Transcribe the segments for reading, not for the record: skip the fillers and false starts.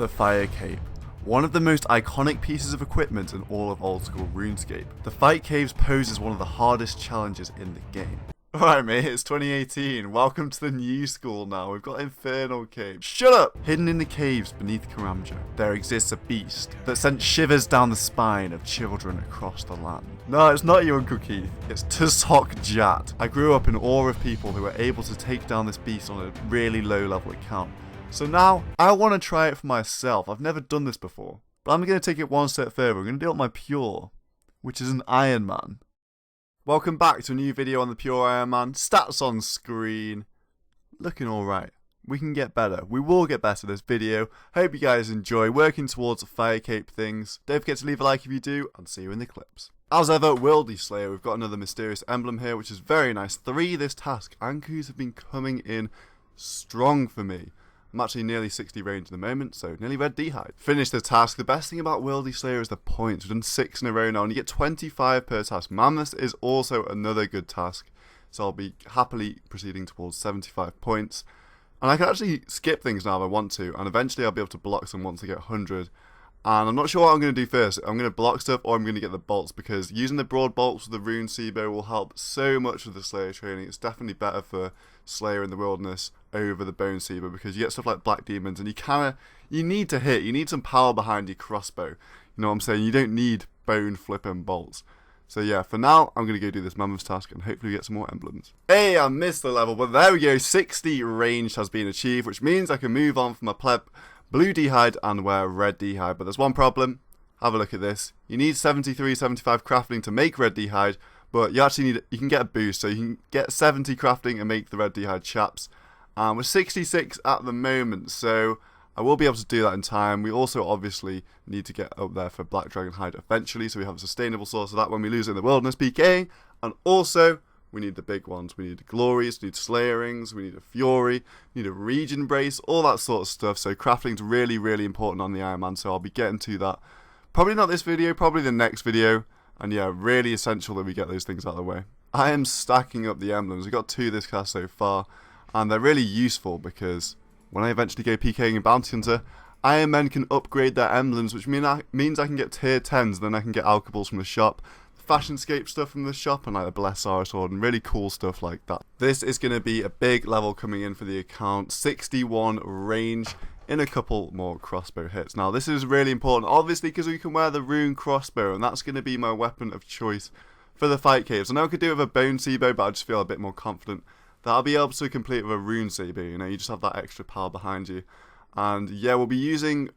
The Fire Cape. One of the most iconic pieces of equipment in all of old school RuneScape. The Fight Caves poses one of the hardest challenges in the game. Alright mate, it's 2018, welcome to the new school now, we've got Infernal Caves. Shut up! Hidden in the caves beneath Karamja, there exists a beast that sent shivers down the spine of children across the land. No, it's not you, Uncle Keith, it's Tusok Jat. I grew up in awe of people who were able to take down this beast on a really low level account. So now, I want to try it for myself. I've never done this before. But I'm going to take it one step further. I'm going to do it on my Pure, which is an Ironman. Welcome back to a new video on the Pure Ironman. Stats on screen. Looking alright. We can get better. We will get better this video. Hope you guys enjoy working towards Fire Cape things. Don't forget to leave a like if you do, and see you in the clips. As ever, Wildy Slayer, we've got another mysterious emblem here, which is very nice. 3 this task. Ankus have been coming in strong for me. I'm actually nearly 60 range at the moment, so nearly red D-hide. Finish the task. The best thing about Wildy Slayer is the points. We've done 6 in a row now, and you get 25 per task. Mammoth is also another good task, so I'll be happily proceeding towards 75 points. And I can actually skip things now if I want to, and eventually I'll be able to block some once I get 100. And I'm not sure what I'm going to do first. I'm going to block stuff or I'm going to get the bolts, because using the broad bolts with the rune Seabow will help so much with the Slayer training. It's definitely better for Slayer in the wilderness over the bone Seabow, because you get stuff like black demons and you need to hit. You need some power behind your crossbow. You know what I'm saying? You don't need bone flipping bolts. So yeah, for now, I'm going to go do this mammoth task and hopefully get some more emblems. Hey, I missed the level, but there we go. 60 range has been achieved, which means I can move on from my pleb blue D-hide and wear red D-hide. But there's one problem. Have a look at this. You need 73, 75 crafting to make red D-hide, but you actually need, you can get a boost, so you can get 70 crafting and make the red D-hide chaps. And we're 66 at the moment, so I will be able to do that in time. We also obviously need to get up there for black dragon hide eventually, so we have a sustainable source of that when we lose it in the wilderness PKing. And also, we need the big ones. We need glories, we need slayerings, we need a fury, we need a region brace, all that sort of stuff. So crafting's really, really important on the Iron Man, so I'll be getting to that. Probably not this video, probably the next video. And yeah, really essential that we get those things out of the way. I am stacking up the emblems. We've got 2 this cast so far, and they're really useful because when I eventually go PKing in Bounty Hunter, Iron Men can upgrade their emblems, which means I can get tier 10s, then I can get alchables from the shop, Fashionscape stuff from the shop, and like the Blessed Sara Sword, and really cool stuff like that. This is going to be a big level coming in for the account. 61 range in a couple more crossbow hits. Now this is really important, obviously, because we can wear the rune crossbow, and that's going to be my weapon of choice for the fight caves. I know I could do it with a bone Seabow, but I just feel a bit more confident that I'll be able to complete it with a rune Seabow. You know, you just have that extra power behind you. And yeah, we'll be using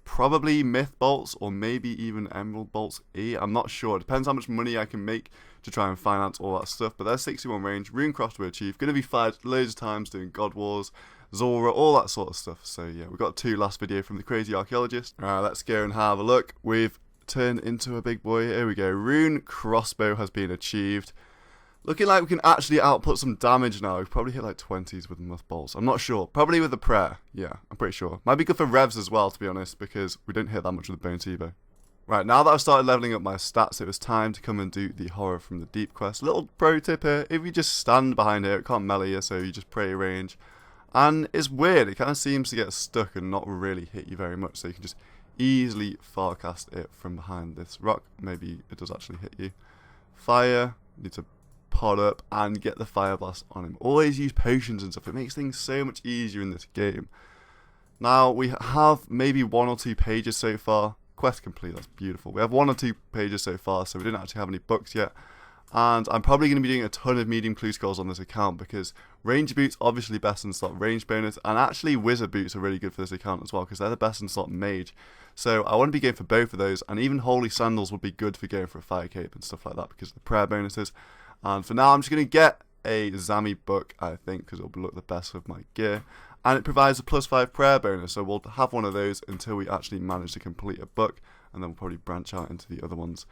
probably myth bolts or maybe even emerald bolts E. I'm not sure. It depends how much money I can make to try and finance all that stuff. But there's 61 range, rune crossbow achieved. Going to be fired loads of times doing God Wars, Zora, all that sort of stuff. So yeah, we got 2 last video from the crazy archaeologist. Alright, let's go and have a look. We've turned into a big boy. Here we go. Rune crossbow has been achieved. Looking like we can actually output some damage now. We've probably hit like 20s with the muff bolts. I'm not sure. Probably with the prayer. Yeah, I'm pretty sure. Might be good for revs as well, to be honest, because we don't hit that much with the bone Seabow. Right, now that I've started leveling up my stats, it was time to come and do the Horror from the Deep quest. Little pro tip here, if you just stand behind here, it can't melee you, so you just pray range. And it's weird, it kind of seems to get stuck and not really hit you very much, so you can just easily farcast it from behind this rock. Maybe it does actually hit you. Fire, need to pod up and get the fire blast on him. Always use potions and stuff. It makes things so much easier in this game. Now we have maybe 1 or 2 pages so far. Quest complete, that's beautiful. We have 1 or 2 pages so far, so we didn't actually have any books yet. And I'm probably going to be doing a ton of medium clue scrolls on this account, because range boots obviously best in slot range bonus, and actually wizard boots are really good for this account as well, because they're the best in slot mage. So I want to be going for both of those, and even holy sandals would be good for going for a fire cape and stuff like that, because of the prayer bonuses. And for now, I'm just going to get a Zami book, I think, because it'll look the best with my gear. And it provides a +5 prayer bonus, so we'll have one of those until we actually manage to complete a book, and then we'll probably branch out into the other ones.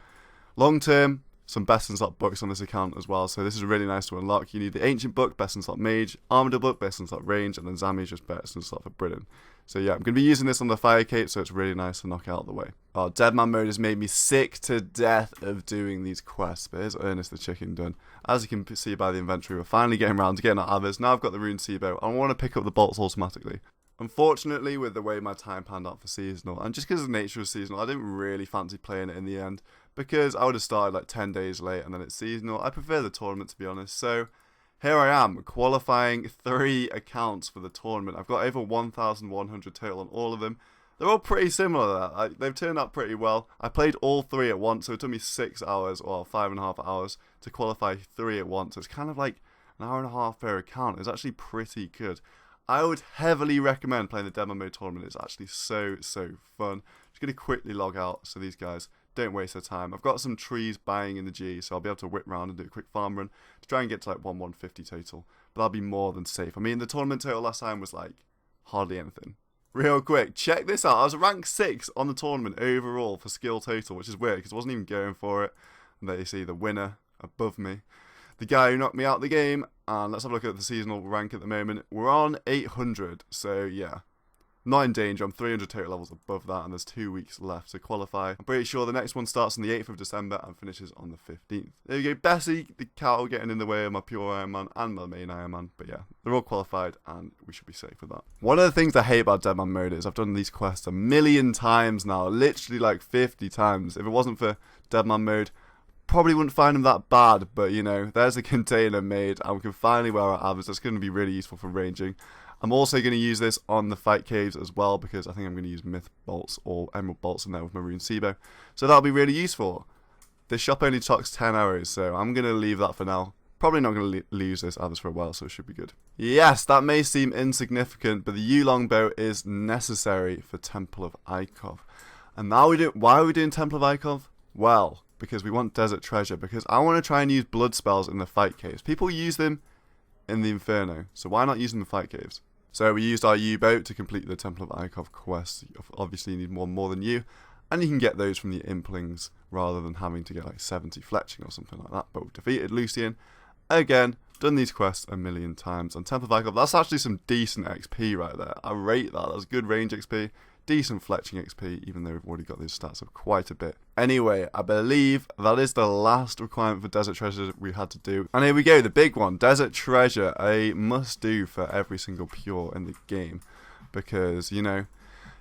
Long term, some best in slot books on this account as well, so this is really nice to unlock. You need the Ancient book, best in slot mage, Armadillo book, best in slot range, and then Zami is just best in slot for Britain. So yeah, I'm going to be using this on the fire cape, so it's really nice to knock it out of the way. Oh, Deadman mode has made me sick to death of doing these quests, but here's Ernest the Chicken done. As you can see by the inventory, we're finally getting around to getting our others. Now I've got the rune Seabow, I want to pick up the bolts automatically. Unfortunately, with the way my time panned out for seasonal, and just because of the nature of seasonal, I didn't really fancy playing it in the end, because I would have started like 10 days late and then it's seasonal. I prefer the tournament, to be honest. So here I am, qualifying 3 accounts for the tournament. I've got over 1,100 total on all of them. They're all pretty similar. They've turned out pretty well. I played all 3 at once, so it took me 6 hours, or 5.5 hours, to qualify 3 at once. So it's kind of like an hour and a half per account. It's actually pretty good. I would heavily recommend playing the demo mode tournament. It's actually so fun. Just going to quickly log out so these guys don't waste their time. I've got some trees buying in the G, so I'll be able to whip around and do a quick farm run to try and get to like 150 total. But that'll be more than safe. I mean, the tournament total last time was like hardly anything. Real quick, check this out. I was ranked 6 on the tournament overall for skill total, which is weird because I wasn't even going for it. And there you see the winner above me, the guy who knocked me out of the game. And let's have a look at the seasonal rank at the moment. We're on 800, so yeah, not in danger. I'm 300 total levels above that, and there's 2 weeks left to qualify. I'm pretty sure the next one starts on the 8th of December and finishes on the 15th. There you go, Bessie, the cow, getting in the way of my pure Ironman and my main Ironman. But yeah, they're all qualified, and we should be safe with that. One of the things I hate about Deadman mode is I've done these quests a million times now, literally like 50 times. If it wasn't for Deadman mode, probably wouldn't find them that bad, but you know, there's a container made and we can finally wear our avers. That's going to be really useful for ranging. I'm also going to use this on the fight caves as well, because I think I'm going to use myth bolts or emerald bolts in there with my rune Sibo, so that'll be really useful. This shop only talks 10 hours, so I'm going to leave that for now. Probably not going to lose this avers for a while, so it should be good. Yes, that may seem insignificant, but the yew longbow is necessary for Temple of Ikov. And now why are we doing Temple of Ikov? Well, because we want desert treasure, because I want to try and use blood spells in the fight caves. People use them in the Inferno, so why not use them in the fight caves? So we used our U-boat to complete the Temple of Ikov quest. Obviously you need more than you, and you can get those from the implings rather than having to get like 70 fletching or something like that. But we've defeated Lucian. Again, done these quests a million times. On Temple of Ikov, that's actually some decent XP right there. I rate that. That's good range XP. Decent fletching XP, even though we've already got those stats up quite a bit. Anyway, I believe that is the last requirement for Desert Treasure we had to do. And here we go, the big one. Desert Treasure, a must-do for every single pure in the game. Because, you know,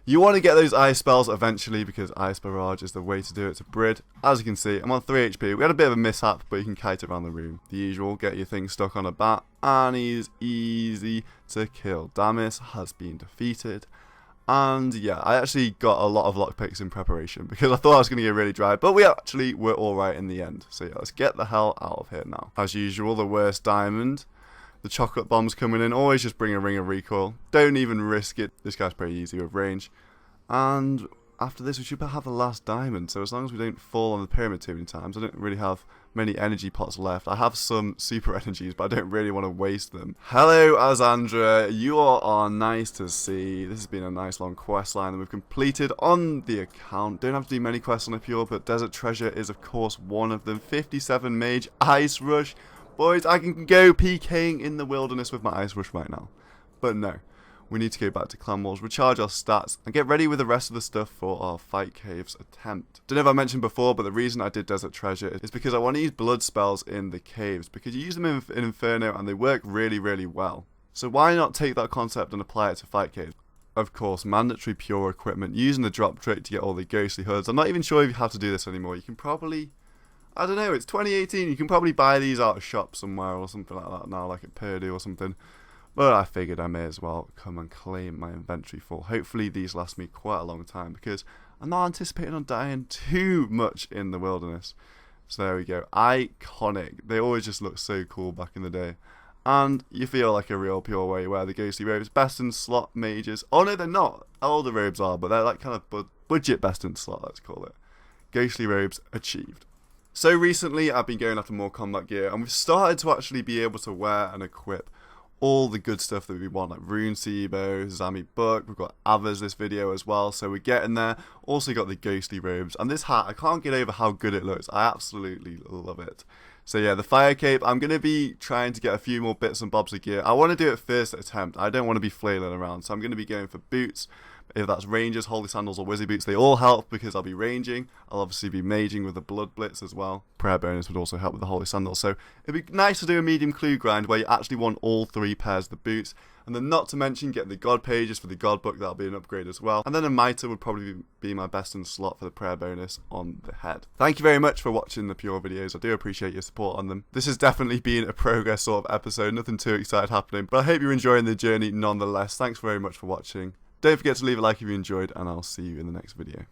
you want to get those ice spells eventually, because Ice Barrage is the way to do it to Brid. As you can see, I'm on 3 HP. We had a bit of a mishap, but you can kite around the room. The usual, get your thing stuck on a bat, and he's easy to kill. Damis has been defeated. And yeah, I actually got a lot of lockpicks in preparation because I thought I was going to get really dry, but we actually were alright in the end. So yeah, let's get the hell out of here now. As usual, the worst diamond. The chocolate bombs coming in, always just bring a ring of recoil. Don't even risk it. This guy's pretty easy with range. And after this, we should have the last diamond. So as long as we don't fall on the pyramid too many times, I don't really have many energy pots left. I have some super energies, but I don't really want to waste them. Hello, Azandra. You are nice to see. This has been a nice long quest line that we've completed on the account. Don't have to do many quests on a pure, but Desert Treasure is, of course, one of them. 57 mage, Ice Rush. Boys, I can go PKing in the wilderness with my Ice Rush right now. But no. We need to go back to Clan Walls, recharge our stats, and get ready with the rest of the stuff for our Fight Caves attempt. Don't know if I mentioned before, but the reason I did Desert Treasure is because I want to use blood spells in the caves, because you use them in Inferno and they work really well. So why not take that concept and apply it to Fight Caves? Of course, mandatory pure equipment, using the drop trick to get all the ghostly hoods. I'm not even sure if you have to do this anymore. You can probably, I don't know, it's 2018, you can probably buy these out of shop somewhere or something like that now, like at Purdue or something. But I figured I may as well come and claim my inventory full. Hopefully these last me quite a long time, because I'm not anticipating on dying too much in the wilderness. So there we go. Iconic. They always just look so cool back in the day. And you feel like a real pure where you wear the ghostly robes. Best in slot mages. Oh no, they're not. All the robes are, but they're like kind of budget best in slot, let's call it. Ghostly robes achieved. So recently I've been going after more combat gear, and we've started to actually be able to wear and equip all the good stuff that we want, like Rune Sibo, Zami Book. We've got Avers this video as well, so we're getting there. Also got the ghostly robes, and this hat, I can't get over how good it looks. I absolutely love it. So yeah, the fire cape, I'm going to be trying to get a few more bits and bobs of gear. I want to do it first attempt. I don't want to be flailing around, so I'm going to be going for boots, If that's rangers, holy sandals, or wizzy boots, they all help because I'll be ranging. I'll obviously be maging with the blood blitz as well. Prayer bonus would also help with the holy sandals. So it'd be nice to do a medium clue grind where you actually want all 3 pairs of the boots. And then not to mention getting the god pages for the god book, that'll be an upgrade as well. And then a mitre would probably be my best in slot for the prayer bonus on the head. Thank you very much for watching the Pure videos. I do appreciate your support on them. This has definitely been a progress sort of episode, nothing too exciting happening, but I hope you're enjoying the journey nonetheless. Thanks very much for watching. Don't forget to leave a like if you enjoyed, and I'll see you in the next video.